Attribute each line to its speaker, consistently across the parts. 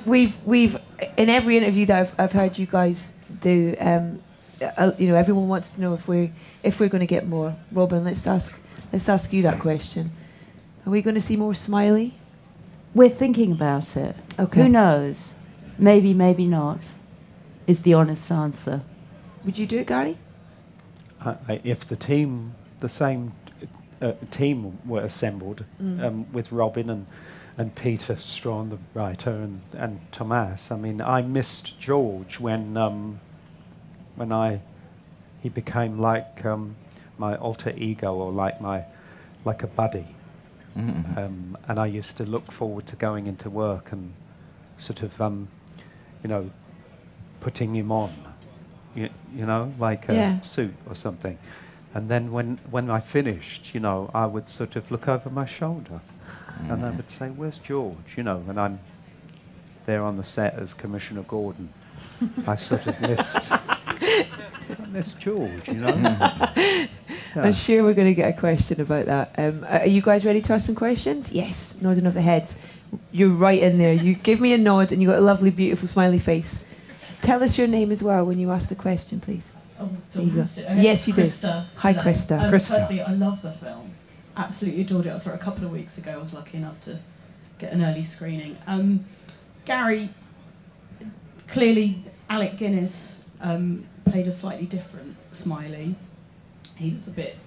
Speaker 1: We've in every interview that I've heard you guys do, everyone wants to know if we're going to get more. Robyn, let's ask you that question. Are we going to see more Smiley?
Speaker 2: We're thinking about it.
Speaker 1: Okay.
Speaker 2: Who knows? Maybe, maybe not, is the honest answer.
Speaker 1: Would you do it, Gary?
Speaker 3: If the same team were assembled with Robyn and Peter Strawn, the writer, and Tomas. I mean, I missed George when he became like my alter ego, or like a buddy. Mm-hmm. And I used to look forward to going into work and sort of putting him on, like a suit or something. And then when I finished, I would sort of look over my shoulder. And I would say, "Where's George?" And I'm there on the set as Commissioner Gordon. I sort of missed George, Yeah.
Speaker 1: I'm sure we're going to get a question about that. Are you guys ready to ask some questions? Yes, nodding of the heads. You're right in there. You give me a nod and you got a lovely, beautiful, smiley face. Tell us your name as well when you ask the question, please.
Speaker 4: There you go.
Speaker 1: Yes, you
Speaker 4: Krista.
Speaker 1: do. Hi, Krista.
Speaker 3: Krista.
Speaker 4: Firstly, I love the film. Absolutely adored it. I saw it a couple of weeks ago. I was lucky enough to get an early screening. Gary, clearly Alec Guinness played a slightly different Smiley. He was a bit,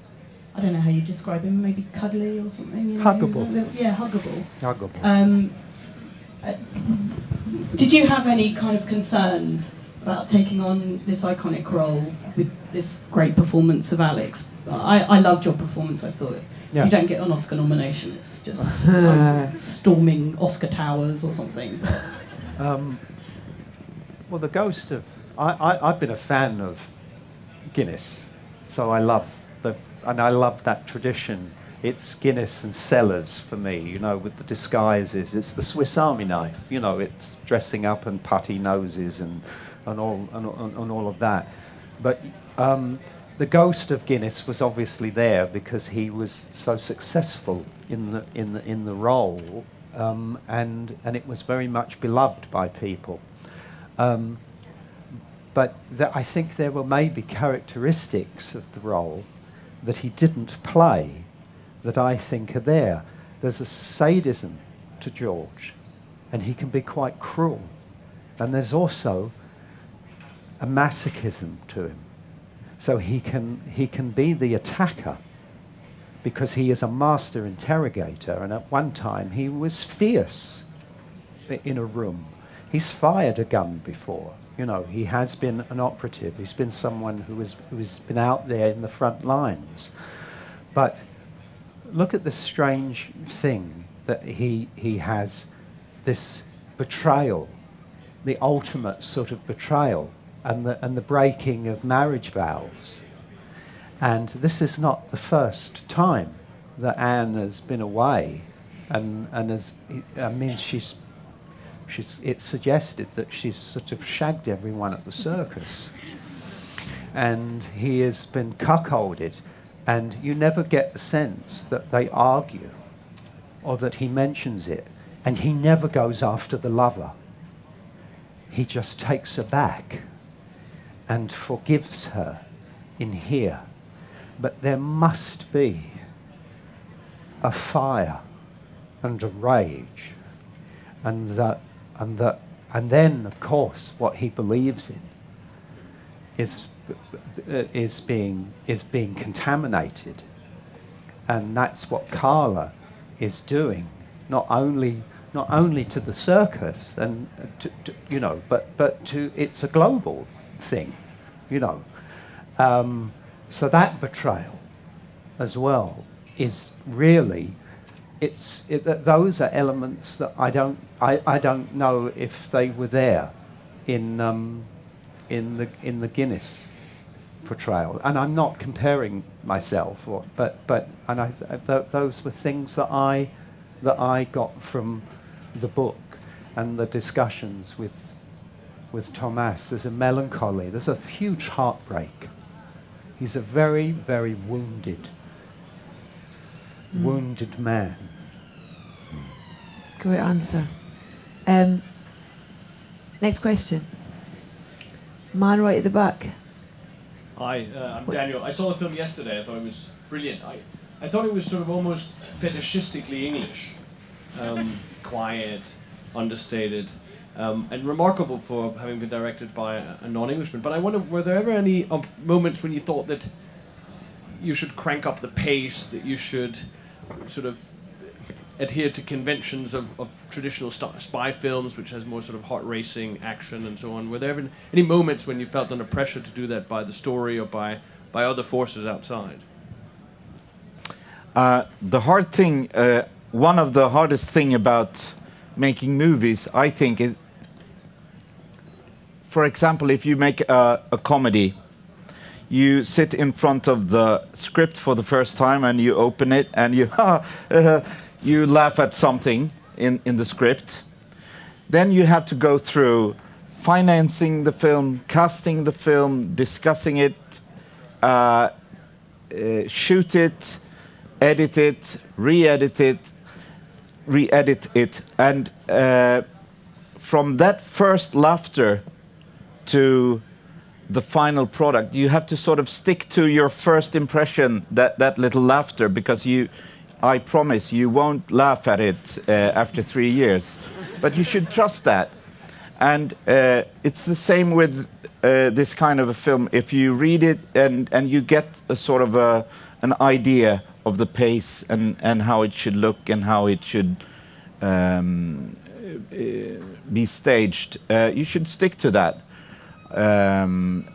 Speaker 4: I don't know how you describe him, maybe cuddly or something.
Speaker 3: Huggable.
Speaker 4: Huggable.
Speaker 3: Huggable.
Speaker 4: Did you have any kind of concerns about taking on this iconic role with this great performance of Alex? I loved your performance. I thought if you don't get an Oscar nomination, it's just storming Oscar towers or something.
Speaker 3: Well, the ghost of... I've been a fan of Guinness, so I love that tradition. It's Guinness and Sellers for me, with the disguises. It's the Swiss Army knife, it's dressing up and putty noses and all of that. But the ghost of Guinness was obviously there because he was so successful in the role, and it was very much beloved by people. But I think there were maybe characteristics of the role that he didn't play that I think are there. There's a sadism to George, and he can be quite cruel. And there's also a masochism to him. So he can be the attacker because he is a master interrogator, and at one time he was fierce in a room. He's fired a gun before. He has been an operative. He's been someone who's been out there in the front lines. But look at the strange thing that he has, this betrayal, the ultimate sort of betrayal, and the breaking of marriage vows. And this is not the first time that Anne has been away, and it's suggested that she's sort of shagged everyone at the circus. And he has been cuckolded, and you never get the sense that they argue or that he mentions it, and he never goes after the lover. He just takes her back and forgives her in here. But there must be a fire and a rage, and then, of course, what he believes in is being contaminated, and that's what Carla is doing. Not only to the circus, and but to it's a global thing, So that betrayal, as well, is really. Those are elements that I don't know if they were there in the Guinness portrayal, and I'm not comparing myself, those were things that I got from the book and the discussions with Tomas. There's a melancholy. There's a huge heartbreak. He's a very, very wounded man.
Speaker 1: Great answer. Next question. Man right at the back.
Speaker 5: Hi, I'm Daniel. I saw the film yesterday. I thought it was brilliant. I thought it was sort of almost fetishistically English. Quiet, understated, and remarkable for having been directed by a non-Englishman. But I wonder, were there ever any moments when you thought that you should crank up the pace, that you should sort of adhere to conventions of traditional spy films, which has more sort of heart-racing action and so on? Were there ever any moments when you felt under pressure to do that by the story or by other forces outside?
Speaker 6: The hard thing, one of the hardest thing about making movies, I think, is, for example, if you make a comedy, you sit in front of the script for the first time and you open it and you you laugh at something in the script. Then you have to go through financing the film, casting the film, discussing it, shoot it, edit it, re-edit it, and from that first laughter to the final product, you have to sort of stick to your first impression, that little laughter, because I promise you won't laugh at it after 3 years, but you should trust that. And it's the same with this kind of a film. If you read it and you get a sort of an idea of the pace and how it should look and how it should be staged, you should stick to that.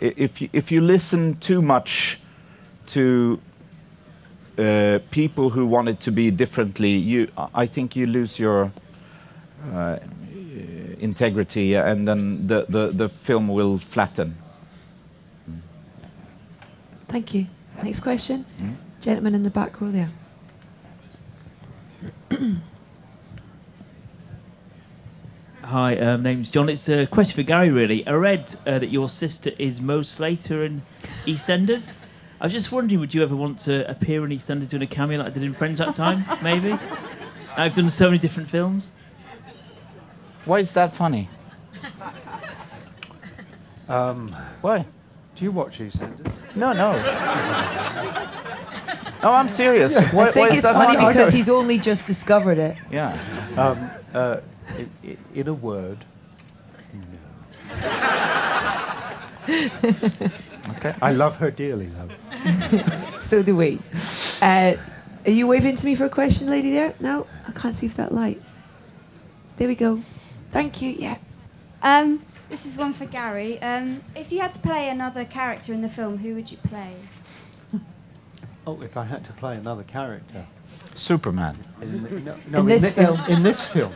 Speaker 6: If you listen too much to people who want it to be differently, I think you lose your integrity, and then the film will flatten.
Speaker 1: Thank you. Next question. Gentleman in the back row there.
Speaker 7: Hi, name's John. It's a question for Gary, really. I read that your sister is Mo Slater in EastEnders. I was just wondering, would you ever want to appear in EastEnders doing a cameo like I did in Friends that time, maybe? I've done so many different films.
Speaker 6: Why is that funny? Why?
Speaker 3: Do you watch EastEnders?
Speaker 6: No. No, I'm serious. Why,
Speaker 2: I think
Speaker 6: why is
Speaker 2: it's
Speaker 6: that
Speaker 2: funny
Speaker 6: funny?
Speaker 2: because he's only just discovered it.
Speaker 6: Yeah.
Speaker 3: In a word, no.
Speaker 6: Okay.
Speaker 3: I love her dearly, though.
Speaker 1: So do we. Are you waving to me for a question, lady there? No? I can't see if that light. There we go. Thank you, yeah.
Speaker 8: This is one for Gary. If you had to play another character in the film, who would you play?
Speaker 3: Oh, if I had to play another character.
Speaker 6: Superman.
Speaker 1: In this film.
Speaker 3: In this film.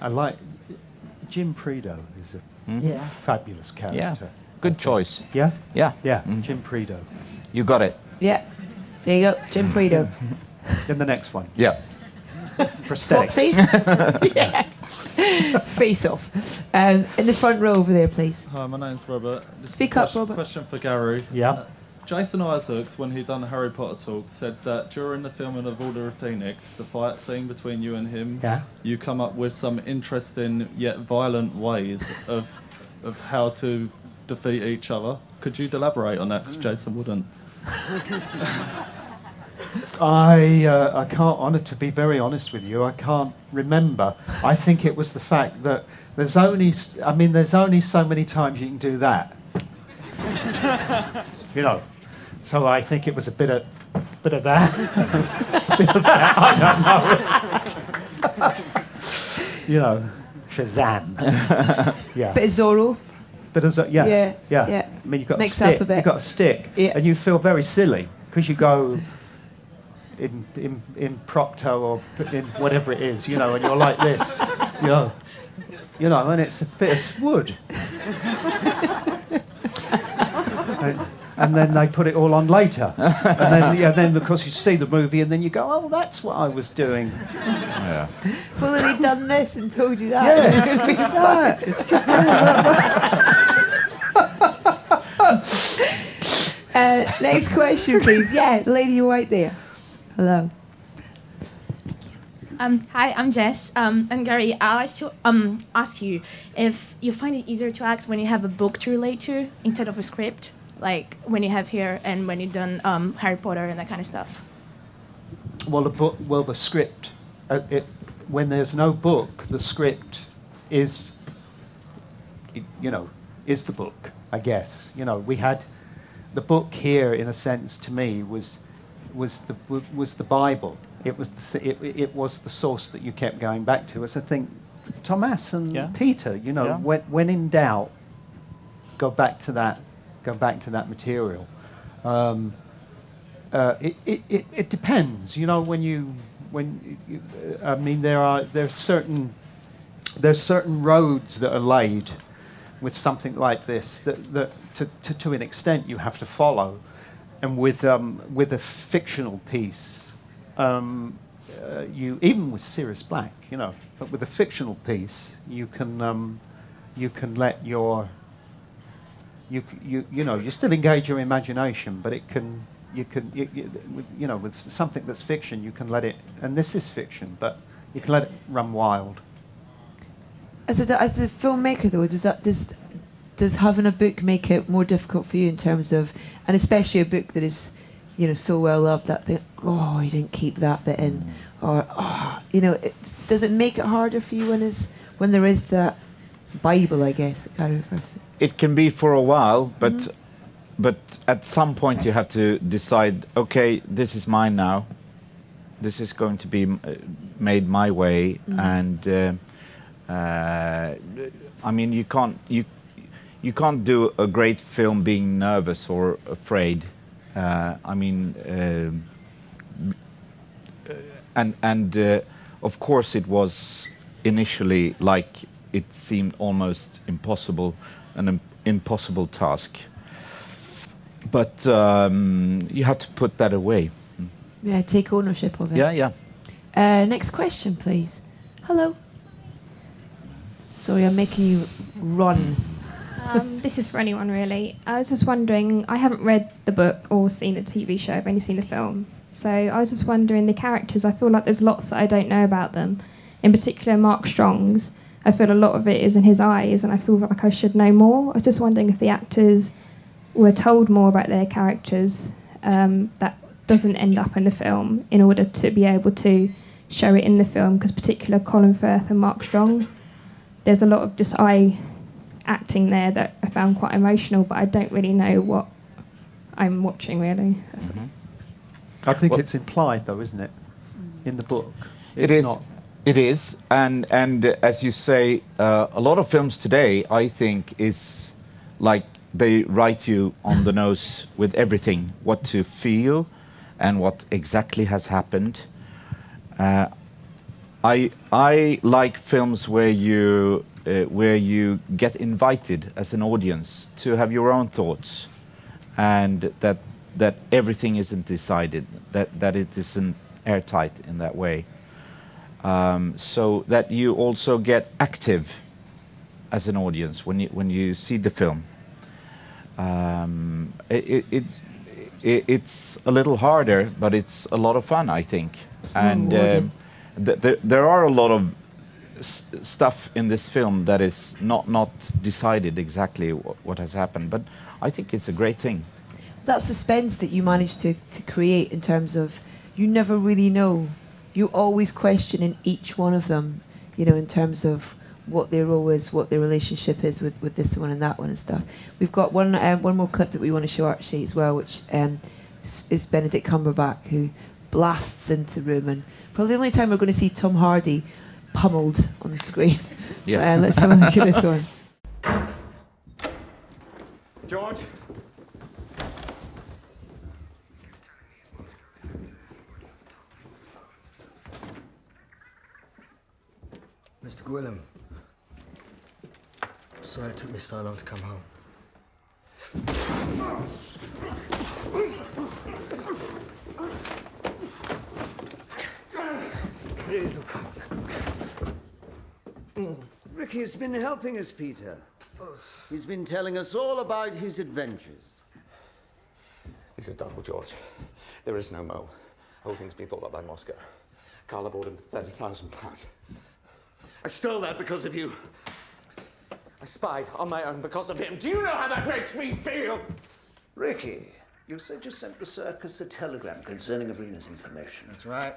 Speaker 3: I like Jim Predo is a fabulous character.
Speaker 6: Yeah. Good choice.
Speaker 3: Yeah?
Speaker 6: Yeah.
Speaker 3: Yeah, Jim Predo.
Speaker 6: You got it.
Speaker 1: Yeah. There you go. Jim Predo.
Speaker 3: Then the next one.
Speaker 6: Yeah.
Speaker 3: Prosthetics.
Speaker 1: Swapsies? Yeah. Face off. In the front row over there, please.
Speaker 9: Hi, my name's Robert. This
Speaker 1: Speak
Speaker 9: is
Speaker 1: up, Robert.
Speaker 9: Question for Gary.
Speaker 3: Yeah.
Speaker 9: Jason Isaacs, when he done the Harry Potter talk, said that during the filming of Order of Phoenix, the fight scene between you and him, you come up with some interesting yet violent ways of how to defeat each other. Could you elaborate on that? Because Jason wouldn't.
Speaker 3: I can't, to be very honest with you, I can't remember. I think it was the fact that there's only so many times you can do that. You know, so I think it was a bit of that, bit of that. I don't know. You know, Shazam. Yeah.
Speaker 1: Bit of Zorro.
Speaker 3: Bit of yeah. I mean, you've got
Speaker 1: Mix
Speaker 3: a stick.
Speaker 1: up a bit.
Speaker 3: You've got a stick, and you feel very silly because you go in procto or in whatever it is, you know, and you're like this, you know, and it's a bit of wood. And then they put it all on later, and then of course you see the movie, and then you go, oh, that's what I was doing.
Speaker 6: Yeah.
Speaker 1: Fully done this and told you that.
Speaker 3: Yeah, it's just that. It's just
Speaker 1: next question, please. Yeah, the lady right there. Hello.
Speaker 10: Hi, I'm Jess. And Gary, I'll ask you if you find it easier to act when you have a book to relate to instead of a script, like when you have here and when you've done Harry Potter and that kind of stuff.
Speaker 3: Well, the script. When there's no book, the script is, is the book. I guess we had the book here. In a sense, to me, was the Bible. It was the source that you kept going back to. As I think, Tomas and Peter, when in doubt, go back to that material. It depends, I mean, there's certain roads that are laid with something like this that to an extent you have to follow, and with a fictional piece, you even with Sirius Black, but with a fictional piece you can let your you still engage your imagination, but with something that's fiction, you can let it, and this is fiction, but you can let it run wild.
Speaker 1: As a filmmaker, though, does having a book make it more difficult for you in terms of, and especially a book that is, so well loved that you didn't keep that bit in, or does it make it harder for you when there is that Bible, I guess, that Gary refers to?
Speaker 6: It can be for a while, but at some point you have to decide, okay, this is mine now. This is going to be made my way, and I mean, you can't do a great film being nervous or afraid. I mean, of course it was initially like it seemed almost impossible, an impossible task. But you have to put that away.
Speaker 1: Yeah, take ownership of it.
Speaker 6: Yeah.
Speaker 1: Next question, please. Hello. Sorry, I'm making you run.
Speaker 11: This is for anyone, really. I was just wondering, I haven't read the book or seen the TV show, I've only seen the film. So I was just wondering, the characters, I feel like there's lots that I don't know about them. In particular, Mark Strong's, I feel a lot of it is in his eyes, and I feel like I should know more. I was just wondering if the actors were told more about their characters that doesn't end up in the film, in order to be able to show it in the film, because particularly Colin Firth and Mark Strong, there's a lot of just eye acting there that I found quite emotional, but I don't really know what I'm watching, really.
Speaker 3: I think it's implied, though, isn't it, in the book?
Speaker 6: It is, and as you say, a lot of films today, I think, is like they write you on the nose with everything, what to feel and what exactly has happened. I like films where you get invited as an audience to have your own thoughts, and that everything isn't decided, that it isn't airtight in that way, so that you also get active as an audience when you see the film. It's a little harder, but it's a lot of fun, I think. And there are a lot of stuff in this film that is not decided exactly what has happened, but I think it's a great thing.
Speaker 1: That suspense that you managed to create, in terms of, you never really know. You always question in each one of them, in terms of what their role is, what their relationship is with this one and that one and stuff. We've got one more clip that we want to show actually as well, which is Benedict Cumberbatch, who blasts into the room, and probably the only time we're going to see Tom Hardy pummeled on the screen.
Speaker 6: Yeah.
Speaker 1: Let's have a look at this one.
Speaker 12: George?
Speaker 13: Mr. Gwilym, sorry it took me so long to come home.
Speaker 14: Ricky's been helping us, Peter. He's been telling us all about his adventures.
Speaker 12: He's a double, George. There is no Mo. whole thing's been thought up by Moscow. Carla bought him for £30,000. I stole that because of you. I spied on my own because of him. Do you know how that makes me feel?
Speaker 14: Ricky, you said you sent the circus a telegram concerning Arena's information.
Speaker 12: That's right.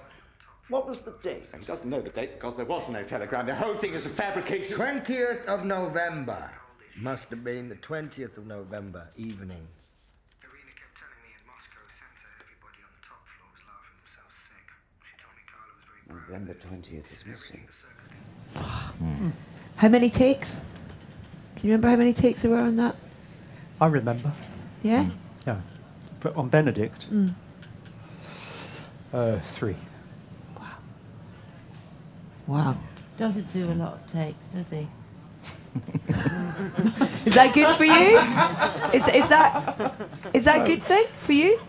Speaker 14: What was the date?
Speaker 12: He doesn't know the date because there was no telegram. The whole thing is a fabrication.
Speaker 13: 20th of November. Must have been the 20th of November evening.
Speaker 15: Irina kept telling me in Moscow Center everybody on the top floor was laughing themselves sick. She told me Carla was very proud.
Speaker 14: November 20th is missing.
Speaker 1: How many takes? Can you remember how many takes there were on that?
Speaker 3: I remember.
Speaker 1: Yeah?
Speaker 3: Yeah. On Benedict, 3.
Speaker 1: Wow.
Speaker 2: Doesn't do a lot of takes, does he?
Speaker 1: Is that good for you? Is that a good thing for you?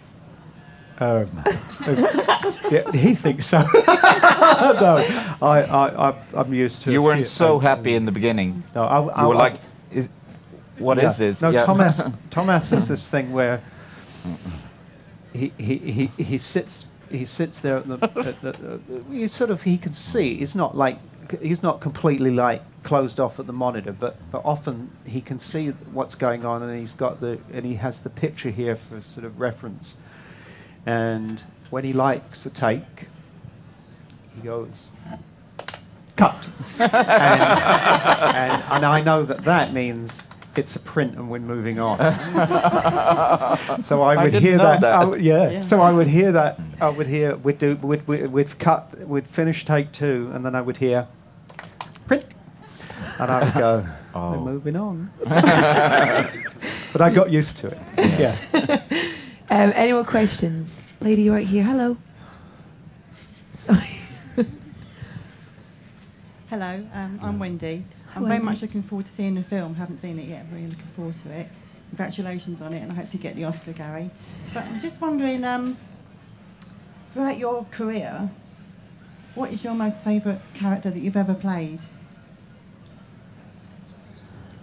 Speaker 3: Yeah, he thinks so. No, I'm used to.
Speaker 6: You weren't so happy in the beginning.
Speaker 3: No,
Speaker 6: you were like, what is this?
Speaker 3: No,
Speaker 6: yeah.
Speaker 3: Thomas has this thing where he sits there at he can see. He's not completely like closed off at the monitor, but often he can see what's going on, and he has the picture here for sort of reference. And when he likes a take, he goes, cut. and I know that means it's a print and we're moving on. So I would hear that. So I would hear that. We'd finish take 2, and then I would hear print, and I would go, we're moving on. But I got used to it. Yeah.
Speaker 1: Any more questions? Lady right here, hello. Sorry.
Speaker 16: Hello, I'm Wendy. I'm very much looking forward to seeing the film. Haven't seen it yet, really looking forward to it. Congratulations on it, and I hope you get the Oscar, Gary. But I'm just wondering, throughout your career, what is your most favourite character that you've ever played?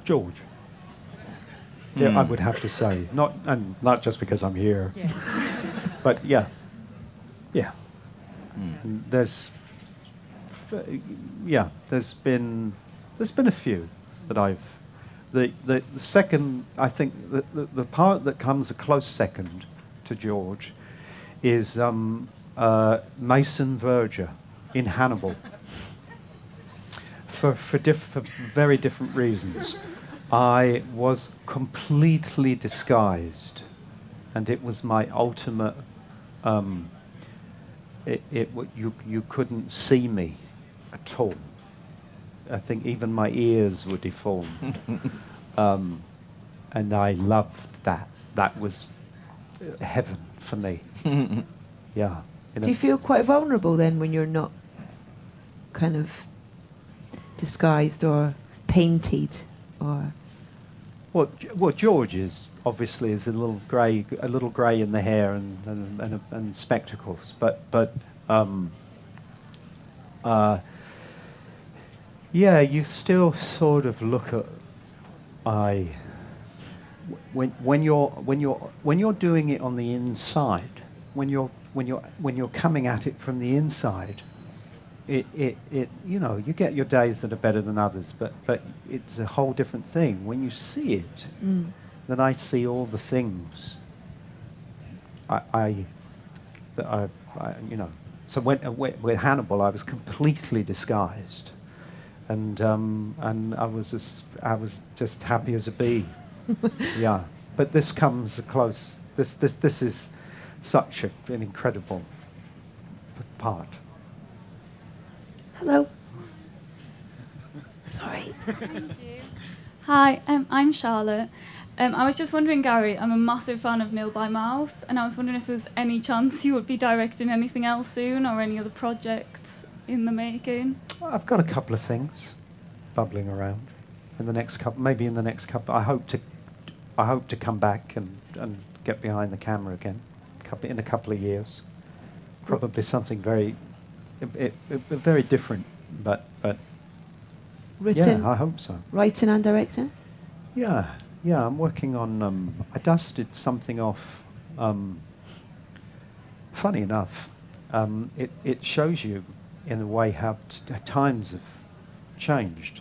Speaker 3: George. Yeah, I would have to say, not just because I'm here, but yeah. There's been a few that I've. The second, I think, the part that comes a close second to George is Mason Verger in Hannibal. For very different reasons. I was completely disguised, and it was my ultimate. You couldn't see me at all. I think even my ears were deformed, and I loved that. That was heaven for me. Yeah.
Speaker 1: Do you feel quite vulnerable then when you're not kind of disguised or painted, or?
Speaker 3: Well, George is obviously a little grey in the hair and spectacles, but yeah, you still sort of look at when you're doing it on the inside, when you're coming at it from the inside. It you get your days that are better than others, but it's a whole different thing. When you see it, then I see all the things. So with Hannibal, I was completely disguised, and I was just happy as a bee. Yeah, but this comes close. This is such an incredible part.
Speaker 1: Hello. Sorry.
Speaker 17: Thank you. Hi, I'm Charlotte. I was just wondering, Gary, I'm a massive fan of Nil by Mouth, and I was wondering if there's any chance you would be directing anything else soon, or any other projects in the making.
Speaker 3: Well, I've got a couple of things bubbling around in the next couple. Maybe in the next couple. I hope to come back and get behind the camera again, in a couple of years. Probably something very different, but
Speaker 1: written.
Speaker 3: Yeah, I hope so.
Speaker 1: Writing and directing.
Speaker 3: Yeah, I'm working on. I dusted something off. Funny enough, it shows you, in a way, how times have changed.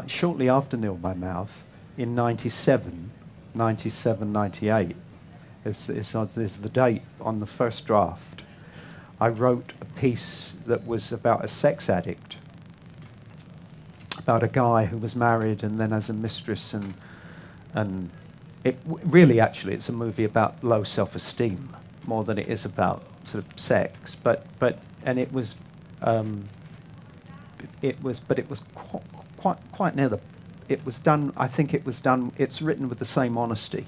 Speaker 3: Shortly after Nil by Mouth, in 97, 98, is the date on the first draft, I wrote a piece that was about a sex addict, about a guy who was married and then has a mistress, and really, actually, it's a movie about low self-esteem more than it is about sort of sex. But it was quite near the. It was done. I think it was done. It's written with the same honesty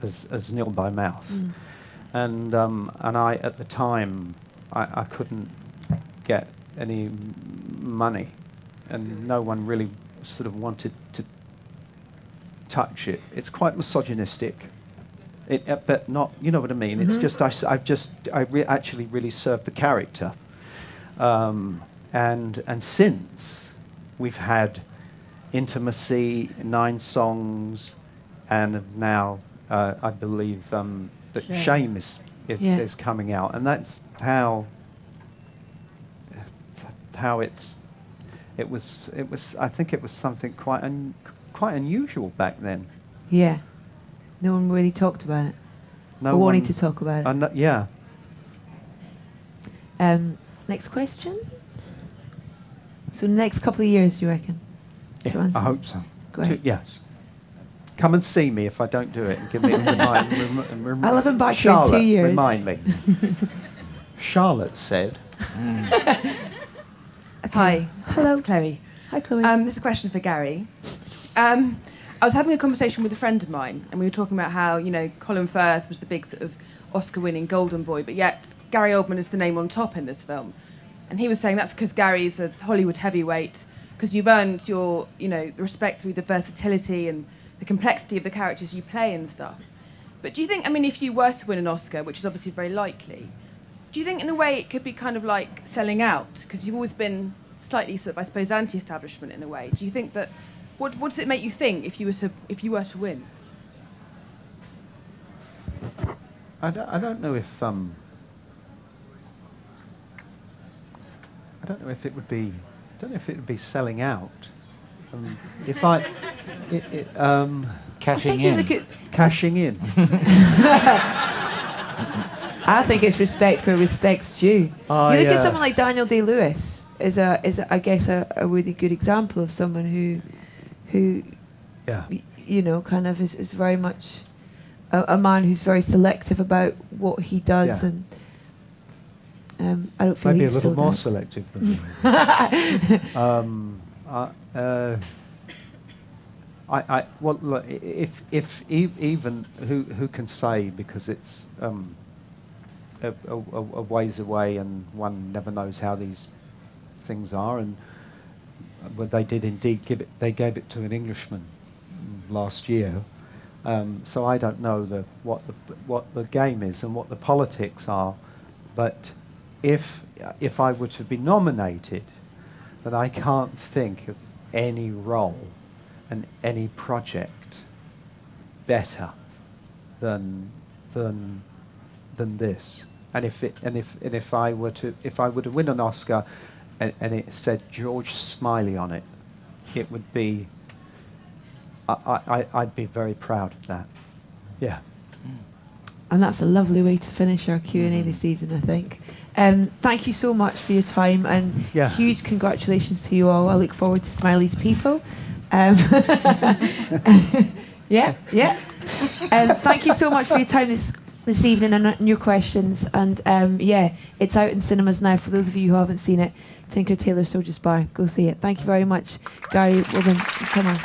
Speaker 3: as Nil by Mouth, and I at the time I couldn't get any money, and no one really sort of wanted to touch it. It's quite misogynistic, but not, you know what I mean. It's just actually really served the character, and since we've had Intimacy, 9 songs, and now I believe that Shame is coming out, and that's how it was. I think it was something quite unusual back then.
Speaker 1: Yeah, no one really talked about it.
Speaker 3: No
Speaker 1: or
Speaker 3: one
Speaker 1: wanted to talk about it.
Speaker 3: Yeah.
Speaker 1: Next question. So next couple of years, do you reckon?
Speaker 3: Yeah, I hope so.
Speaker 1: Great.
Speaker 3: Yes. Come and see me if I don't do it, and give me a remind.
Speaker 1: I'll have him back
Speaker 3: Charlotte,
Speaker 1: here in 2 years.
Speaker 3: Remind me. Charlotte said.
Speaker 18: Hi.
Speaker 1: Hello.
Speaker 18: It's Chloe.
Speaker 1: Hi, Chloe.
Speaker 18: This is a question for Gary. I was having a conversation with a friend of mine, and we were talking about how, Colin Firth was the big sort of Oscar-winning golden boy, but yet Gary Oldman is the name on top in this film. And he was saying that's because Gary's a Hollywood heavyweight, because you've earned your, respect through the versatility and the complexity of the characters you play and stuff. But do you think, if you were to win an Oscar, which is obviously very likely, do you think in a way it could be kind of like selling out? Because you've always been slightly sort of, I suppose, anti-establishment in a way. Do you think that, what does it make you think if you were to win?
Speaker 3: I don't know if it would be. I don't know if it would be selling out.
Speaker 6: Cashing in.
Speaker 3: Cashing in.
Speaker 1: I think it's respect for respect's due. You look at someone like Daniel Day-Lewis is I guess a really good example of someone who kind of is very much a man who's very selective about what he does, and I don't feel
Speaker 3: maybe a
Speaker 1: he's
Speaker 3: little
Speaker 1: sold
Speaker 3: more
Speaker 1: out.
Speaker 3: selective than me. Well, look, if even who can say, because it's a ways away and one never knows how these things are, and they did indeed they gave it to an Englishman last year, so I don't know what the game is and what the politics are, but if I were to be nominated, then I can't think of any role and any project better than this. And if I were to win an Oscar, and it said George Smiley on it, it would be. I'd be very proud of that. Yeah.
Speaker 1: And that's a lovely way to finish our Q&A this evening, I think. Thank you so much for your time, and huge congratulations to you all. I look forward to Smiley's People. Thank you so much for your time this evening and your questions. And it's out in cinemas now for those of you who haven't seen it. Tinker Tailor Soldier Spy. Go see it. Thank you very much, Gary Oldman. Come on.